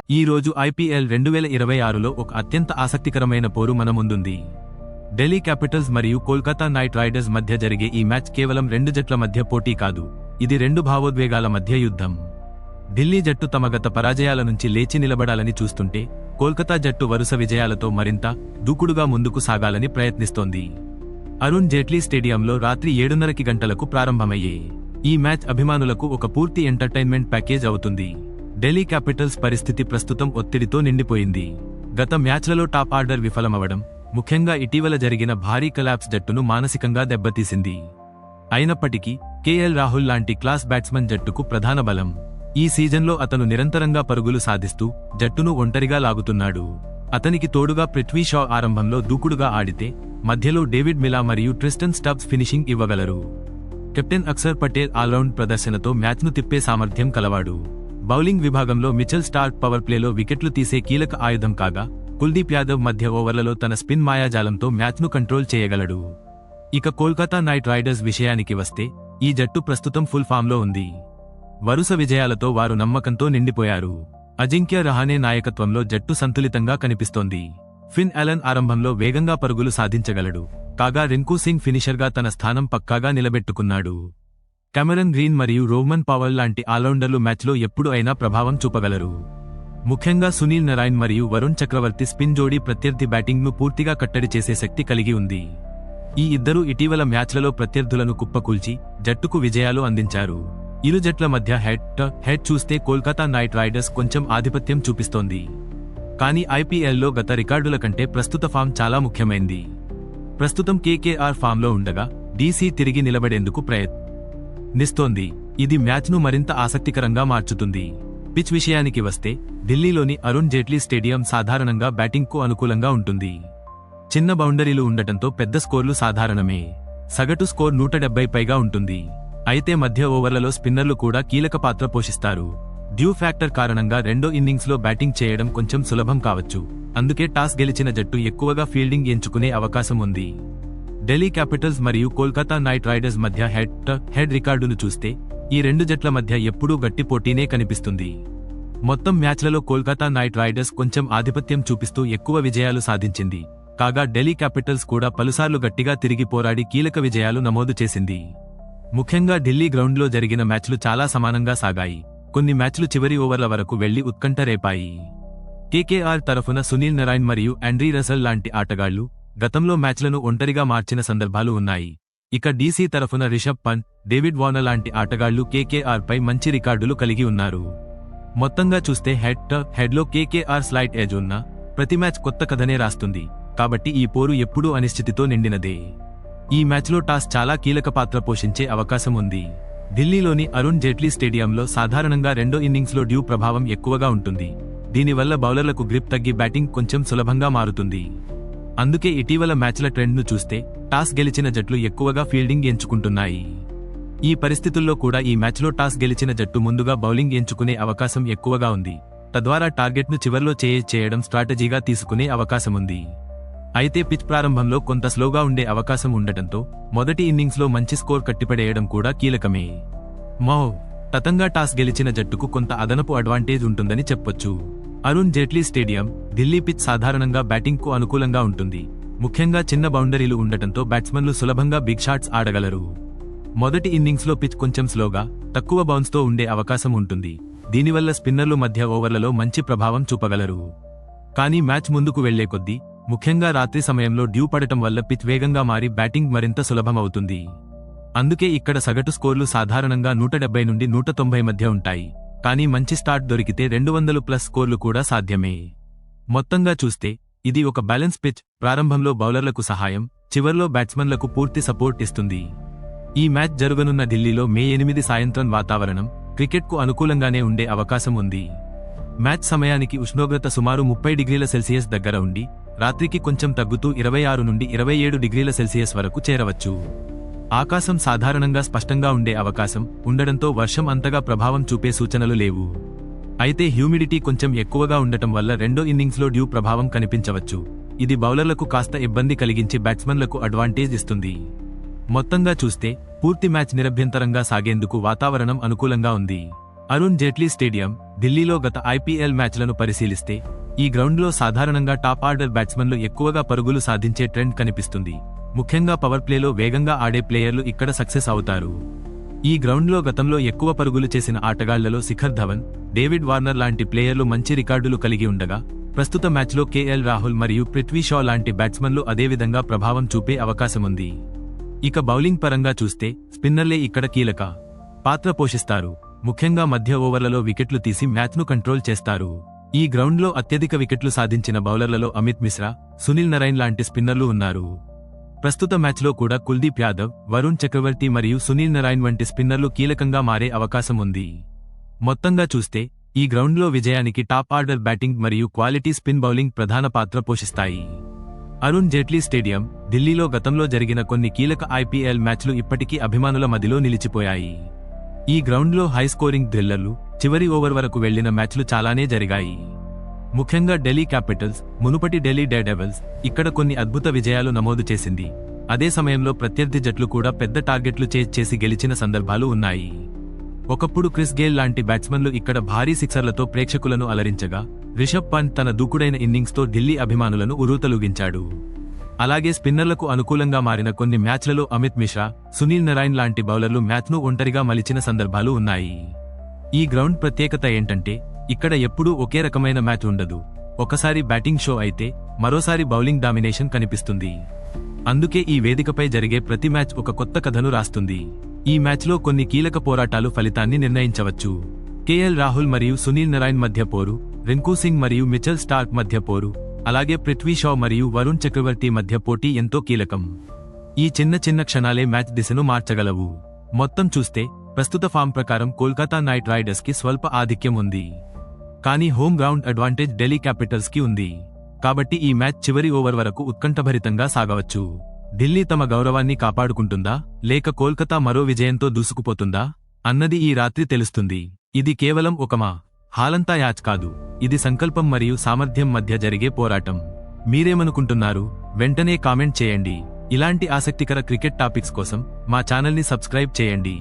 ఈ రోజు ఐపీఎల్ 2026లో ఒక అత్యంత ఆసక్తికరమైన పోరు మన ముందుంది. ఢిల్లీ క్యాపిటల్స్ మరియు కోల్కతా నైట్ రైడర్స్ మధ్య జరిగే ఈ మ్యాచ్ కేవలం రెండు జట్ల మధ్య పోటీ కాదు, ఇది రెండు భావోద్వేగాల మధ్య యుద్ధం. ఢిల్లీ జట్టు తమ గత పరాజయాల నుంచి లేచి నిలబడాలని చూస్తుంటే, కోల్కతా జట్టు వరుస విజయాలతో మరింత దూకుడుగా ముందుకు సాగాలని ప్రయత్నిస్తోంది. అరుణ్ జైట్లీ స్టేడియంలో రాత్రి 7:30 గంటలకు ప్రారంభమయ్యే ఈ మ్యాచ్ అభిమానులకు ఒక పూర్తి ఎంటర్టైన్మెంట్ ప్యాకేజ్ అవుతుంది. ఢిల్లీ క్యాపిటల్స్ పరిస్థితి ప్రస్తుతం ఒత్తిడితో నిండిపోయింది. గత మ్యాచ్లలో టాప్ ఆర్డర్ విఫలమవడం, ముఖ్యంగా ఇటీవల జరిగిన భారీ కొలాప్స్ జట్టును మానసికంగా దెబ్బతీసింది. అయినప్పటికీ కేఎల్ రాహుల్ లాంటి క్లాస్ బ్యాట్స్మన్ జట్టుకు ప్రధాన బలం. ఈ సీజన్లో అతను నిరంతరంగా పరుగులు సాధిస్తూ జట్టును ఒంటరిగా లాగుతున్నాడు. అతనికి తోడుగా పృథ్వీ షా ఆరంభంలో దూకుడుగా ఆడితే, మధ్యలో డేవిడ్ మిలా మరియు ట్రిస్టన్ స్టబ్స్ ఫినిషింగ్ ఇవ్వగలరు. కెప్టెన్ అక్షర్ పటేల్ ఆల్రౌండ్ ప్రదర్శనతో మ్యాచ్ను తిప్పే సామర్థ్యం కలవాడు. బౌలింగ్ విభాగంలో మిచెల్ స్టార్క్ పవర్ ప్లేలో వికెట్లు తీసే కీలక ఆయుధం కాగా, కుల్దీప్ యాదవ్ మధ్య ఓవర్లలో తన స్పిన్ మాయాజాలంతో మ్యాచ్ను కంట్రోల్ చేయగలడు. ఇక కోల్కతా నైట్ రైడర్స్ విషయానికి వస్తే, ఈ జట్టు ప్రస్తుతం ఫుల్ ఫామ్లో ఉంది. వరుస విజయాలతో వారు నమ్మకంతో నిండిపోయారు. అజింక్య రహానే నాయకత్వంలో జట్టు సంతులితంగా కనిపిస్తోంది. ఫిన్ అలన్ ఆరంభంలో వేగంగా పరుగులు సాధించగలడు, కాగా రిన్కూ సింగ్ ఫినిషర్గా తన స్థానం పక్కాగా నిలబెట్టుకున్నాడు. కెమెరన్ గ్రీన్ మరియు రోమన్ పవల్ లాంటి ఆల్రౌండర్లు మ్యాచ్లో ఎప్పుడు అయినా ప్రభావం చూపగలరు. ముఖ్యంగా సునీల్ నారాయణ్ మరియు వరుణ్ చక్రవర్తి స్పిన్ జోడీ ప్రత్యర్థి బ్యాటింగ్ను పూర్తిగా కట్టడి చేసే శక్తి కలిగి ఉంది. ఈ ఇద్దరూ ఇటీవల మ్యాచ్లలో ప్రత్యర్థులను కుప్పకూల్చి జట్టుకు విజయాలు అందించారు. ఇరు జట్ల మధ్య హెడ్ టు హెడ్ చూస్తే కోల్కతా నైట్ రైడర్స్ కొంచెం ఆధిపత్యం చూపిస్తోంది. కానీ ఐపీఎల్లో గత రికార్డుల కంటే ప్రస్తుత ఫామ్ చాలా ముఖ్యమైంది. ప్రస్తుతం కేకేఆర్ ఫామ్లో ఉండగా డీసీ తిరిగి నిలబడేందుకు ప్రయత్నిస్తోంది. ఇది మ్యాచ్ను మరింత ఆసక్తికరంగా మార్చుతుంది. పిచ్ విషయానికి వస్తే, ఢిల్లీలోని అరుణ్ జైట్లీ స్టేడియం సాధారణంగా బ్యాటింగ్కు అనుకూలంగా ఉంటుంది. చిన్న బౌండరీలు ఉండటంతో పెద్ద స్కోర్లు సాధారణమే. సగటు స్కోర్ 170 పైగా ఉంటుంది. అయితే మధ్య ఓవర్లలో స్పిన్నర్లు కూడా కీలక పాత్ర పోషిస్తారు. డ్యూ ఫ్యాక్టర్ కారణంగా రెండో ఇన్నింగ్స్లో బ్యాటింగ్ చేయడం కొంచెం సులభం కావచ్చు. అందుకే టాస్ గెలిచిన జట్టు ఎక్కువగా ఫీల్డింగ్ ఎంచుకునే అవకాశం ఉంది. ఢిల్లీ క్యాపిటల్స్ మరియు కోల్కతా నైట్ రైడర్స్ మధ్య హెడ్ టు హెడ్ రికార్డును చూస్తే, ఈ రెండు జట్ల మధ్య ఎప్పుడూ గట్టి పోటీనే కనిపిస్తుంది. మొత్తం మ్యాచ్లలో కోల్కతా నైట్ రైడర్స్ కొంచెం ఆధిపత్యం చూపిస్తూ ఎక్కువ విజయాలు సాధించింది. కాగా ఢిల్లీ క్యాపిటల్స్ కూడా పలుసార్లు గట్టిగా తిరిగి పోరాడి కీలక విజయాలు నమోదు చేసింది. ముఖ్యంగా ఢిల్లీ గ్రౌండ్లో జరిగిన మ్యాచ్లు చాలా సమానంగా సాగాయి. కొన్ని మ్యాచ్లు చివరి ఓవర్ల వరకు వెళ్లి ఉత్కంఠ రేపాయి. కేకేఆర్ తరఫున సునీల్ నారాయణ్ మరియు ఆండ్రీ రసెల్ లాంటి ఆటగాళ్లు గతంలో మ్యాచ్లను ఒంటరిగా మార్చిన సందర్భాలు ఉన్నాయి. ఇక డీసీ తరఫున రిషబ్ పంత్, డేవిడ్ వార్నర్ లాంటి ఆటగాళ్లు కేకేఆర్ పై మంచి రికార్డులు కలిగి ఉన్నారు. మొత్తంగా చూస్తే హెడ్ టు హెడ్లో కేకేఆర్ స్లైట్ ఎడ్జ్ ఉన్న ప్రతి మ్యాచ్ కొత్త కథనే రాస్తుంది. కాబట్టి ఈ పోరు ఎప్పుడూ అనిశ్చితితో నిండినదే. ఈ మ్యాచ్లో టాస్ చాలా కీలక పాత్ర పోషించే అవకాశం ఉంది. ఢిల్లీలోని అరుణ్ జైట్లీ స్టేడియంలో సాధారణంగా రెండో ఇన్నింగ్స్లో డ్యూ ప్రభావం ఎక్కువగా ఉంటుంది. దీనివల్ల బౌలర్లకు గ్రిప్ తగ్గి బ్యాటింగ్ కొంచెం సులభంగా మారుతుంది. అందుకే ఇటీవల మ్యాచ్ల ట్రెండ్ను చూస్తే, టాస్ గెలిచిన జట్లు ఎక్కువగా ఫీల్డింగ్ ఎంచుకుంటున్నాయి. ఈ పరిస్థితుల్లో కూడా ఈ మ్యాచ్లో టాస్ గెలిచిన జట్టు ముందుగా బౌలింగ్ ఎంచుకునే అవకాశం ఎక్కువగా ఉంది. తద్వారా టార్గెట్ను చివర్లో చేయడం స్ట్రాటజీగా తీసుకునే అవకాశముంది. అయితే పిచ్ ప్రారంభంలో కొంత స్లోగా ఉండే అవకాశం ఉండటంతో మొదటి ఇన్నింగ్స్లో మంచి స్కోర్ కట్టిపడేయడం కూడా కీలకమే. తతంగా టాస్ గెలిచిన జట్టుకు కొంత అదనపు అడ్వాంటేజ్ ఉంటుందని చెప్పొచ్చు. అరుణ్ జైట్లీ స్టేడియం, ఢిల్లీ పిచ్ సాధారణంగా బ్యాటింగ్కు అనుకూలంగా ఉంటుంది. ముఖ్యంగా చిన్న బౌండరీలు ఉండటంతో బ్యాట్స్మెన్లు సులభంగా బిగ్ షాట్స్ ఆడగలరు. మొదటి ఇన్నింగ్స్లో పిచ్ కొంచెం స్లోగా, తక్కువ బౌన్స్తో ఉండే అవకాశం ఉంటుంది. దీనివల్ల స్పిన్నర్లు మధ్య ఓవర్లలో మంచి ప్రభావం చూపగలరు. కానీ మ్యాచ్ ముందుకు వెళ్లే కొద్దీ, ముఖ్యంగా రాత్రి సమయంలో డ్యూ పడటం వల్ల పిచ్ వేగంగా మారి బ్యాటింగ్ మరింత సులభమవుతుంది. అందుకే ఇక్కడ సగటు స్కోర్లు సాధారణంగా 170 నుండి 190 మధ్య ఉంటాయి. కానీ మంచి స్టార్ట్ దొరికితే 200+ స్కోర్లు కూడా సాధ్యమే. మొత్తంగా చూస్తే, ఇది ఒక బ్యాలెన్స్ పిచ్. ప్రారంభంలో బౌలర్లకు సహాయం, చివర్లో బ్యాట్స్మెన్లకు పూర్తి సపోర్ట్ ఇస్తుంది. ఈ మ్యాచ్ జరగనున్న ఢిల్లీలో మే 8 సాయంత్రం వాతావరణం క్రికెట్కు అనుకూలంగానే ఉండే అవకాశం ఉంది. మ్యాచ్ సమయానికి ఉష్ణోగ్రత సుమారు 30 డిగ్రీల సెల్సియస్ దగ్గర ఉండి, రాత్రికి కొంచెం తగ్గుతూ 26 నుండి 27 డిగ్రీల సెల్సియస్ వరకు చేరవచ్చు. ఆకాశం సాధారణంగా స్పష్టంగా ఉండే అవకాశం ఉండడంతో వర్షం అంతగా ప్రభావం చూపే సూచనలు లేవు. అయితే హ్యూమిడిటీ కొంచెం ఎక్కువగా ఉండటం వల్ల రెండో ఇన్నింగ్స్లో డ్యూ ప్రభావం కనిపించవచ్చు. ఇది బౌలర్లకు కాస్త ఇబ్బంది కలిగించి బ్యాట్స్మెన్లకు అడ్వాంటేజ్ ఇస్తుంది. మొత్తంగా చూస్తే పూర్తి మ్యాచ్ నిరభ్యంతరంగా సాగేందుకు వాతావరణం అనుకూలంగా ఉంది. అరుణ్ జైట్లీ స్టేడియం, ఢిల్లీలో గత ఐపీఎల్ మ్యాచ్లను పరిశీలిస్తే ఈ గ్రౌండ్లో సాధారణంగా టాప్ ఆర్డర్ బ్యాట్స్మెన్లు ఎక్కువగా పరుగులు సాధించే ట్రెండ్ కనిపిస్తుంది. ముఖ్యంగా పవర్ ప్లేలో వేగంగా ఆడే ప్లేయర్లు ఇక్కడ సక్సెస్ అవుతారు. ఈ గ్రౌండ్లో గతంలో ఎక్కువ పరుగులు చేసిన ఆటగాళ్లలో శిఖర్ ధవన్, డేవిడ్ వార్నర్ లాంటి ప్లేయర్లు మంచి రికార్డులు కలిగి ఉండగా, ప్రస్తుత మ్యాచ్లో కేఎల్ రాహుల్ మరియు పృథ్వీ షా లాంటి బ్యాట్స్మెన్లు అదేవిధంగా ప్రభావం చూపే అవకాశముంది. ఇక బౌలింగ్ పరంగా చూస్తే స్పిన్నర్లే ఇక్కడ కీలక పాత్ర పోషిస్తారు. ముఖ్యంగా మధ్య ఓవర్లలో వికెట్లు తీసి మ్యాచ్ను కంట్రోల్ చేస్తారు. ఈ గ్రౌండ్లో అత్యధిక వికెట్లు సాధించిన బౌలర్లలో అమిత్ మిశ్రా, సునీల్ నరైన్ లాంటి స్పిన్నర్లు ఉన్నారు. ప్రస్తుత మ్యాచ్లో కూడా కుల్దీప్ యాదవ్, వరుణ్ చక్రవర్తి మరియు సునీల్ నరైన్ వంటి స్పిన్నర్లు కీలకంగా మారే అవకాశం ఉంది. మొత్తంగా చూస్తే ఈ గ్రౌండ్లో విజయానికి టాప్ ఆర్డర్ బ్యాటింగ్ మరియు క్వాలిటీ స్పిన్ బౌలింగ్ ప్రధాన పాత్ర పోషిస్తాయి. అరుణ్ జైట్లీ స్టేడియం, ఢిల్లీలో గతంలో జరిగిన కొన్ని కీలక ఐపీఎల్ మ్యాచ్లు ఇప్పటికీ అభిమానుల మదిలో నిలిచిపోయాయి. ఈ గ్రౌండ్లో హై స్కోరింగ్ థ్రిల్లర్లు, చివరి ఓవర్ వరకు వెళ్లిన మ్యాచ్లు చాలానే జరిగాయి. ముఖ్యంగా ఢిల్లీ క్యాపిటల్స్, మునుపటి ఢిల్లీ డేర్డెవిల్స్ ఇక్కడ కొన్ని అద్భుత విజయాలు నమోదు చేసింది. అదే సమయంలో ప్రత్యర్థి జట్లు కూడా పెద్ద టార్గెట్లు చేసి గెలిచిన సందర్భాలు ఉన్నాయి. ఒకప్పుడు క్రిస్ గేల్ లాంటి బ్యాట్స్మెన్లు ఇక్కడ భారీ సిక్సర్లతో ప్రేక్షకులను అలరించగా, రిషబ్ పంత్ తన దూకుడైన ఇన్నింగ్స్తో ఢిల్లీ అభిమానులను ఉరూతలూగించాడు. అలాగే స్పిన్నర్లకు అనుకూలంగా మారిన కొన్ని మ్యాచ్లలో అమిత్ మిశ్రా, సునీల్ నరైన్ లాంటి బౌలర్లు మ్యాచ్ను ఒంటరిగా మలిచిన సందర్భాలు ఉన్నాయి. ఈ గ్రౌండ్ ప్రత్యేకత ఏంటంటే ఇక్కడ ఎప్పుడూ ఒకే రకమైన మ్యాచ్ ఉండదు. ఒకసారి బ్యాటింగ్ షో అయితే మరోసారి బౌలింగ్ డామినేషన్ కనిపిస్తుంది. అందుకే ఈ వేదికపై జరిగే ప్రతి మ్యాచ్ ఒక కొత్త కథను రాస్తుంది. ఈ మ్యాచ్లో కొన్ని కీలక పోరాటాలు ఫలితాన్ని నిర్ణయించవచ్చు. కేఎల్ రాహుల్ మరియు సునీల్ నరైన్ మధ్య పోరు, రింకు సింగ్ మరియు మిచెల్ స్టార్క్ మధ్య పోరు, అలాగే పృథ్వీ షా మరియు వరుణ్ చక్రవర్తి మధ్య పోటీ ఎంతో కీలకం. ఈ చిన్న చిన్న క్షణాలే మ్యాచ్ దిశను మార్చగలవు. మొత్తం చూస్తే ప్రస్తుత ఫామ్ ప్రకారం కోల్కతా నైట్ రైడర్స్ కి స్వల్ప ఆధిక్యం ఉంది. కానీ home ground advantage Delhi Capitals కి ఉంది. కాబట్టి ఈ మ్యాచ్ చివరి ఓవర్ వరకు ఉత్కంఠభరితంగా సాగవచ్చు. ఢిల్లీ తమ గౌరవాన్ని కాపాడుకుంటుందా లేక కోల్కతా మరో విజయంతో దూసుకుపోతుందా అన్నది ఈ రాత్రి తెలుస్తుంది. ఇది కేవలం ఒక హాలంతా యాచ్ కాదు, ఇది సంకల్పం మరియు సామర్థ్యం మధ్య జరిగే పోరాటం. మీరేమనుకుంటున్నారు? వెంటనే కామెంట్ చేయండి. ఇలాంటి ఆసక్తికర క్రికెట్ టాపిక్స్ కోసం మా ఛానల్ని సబ్స్క్రైబ్ చేయండి.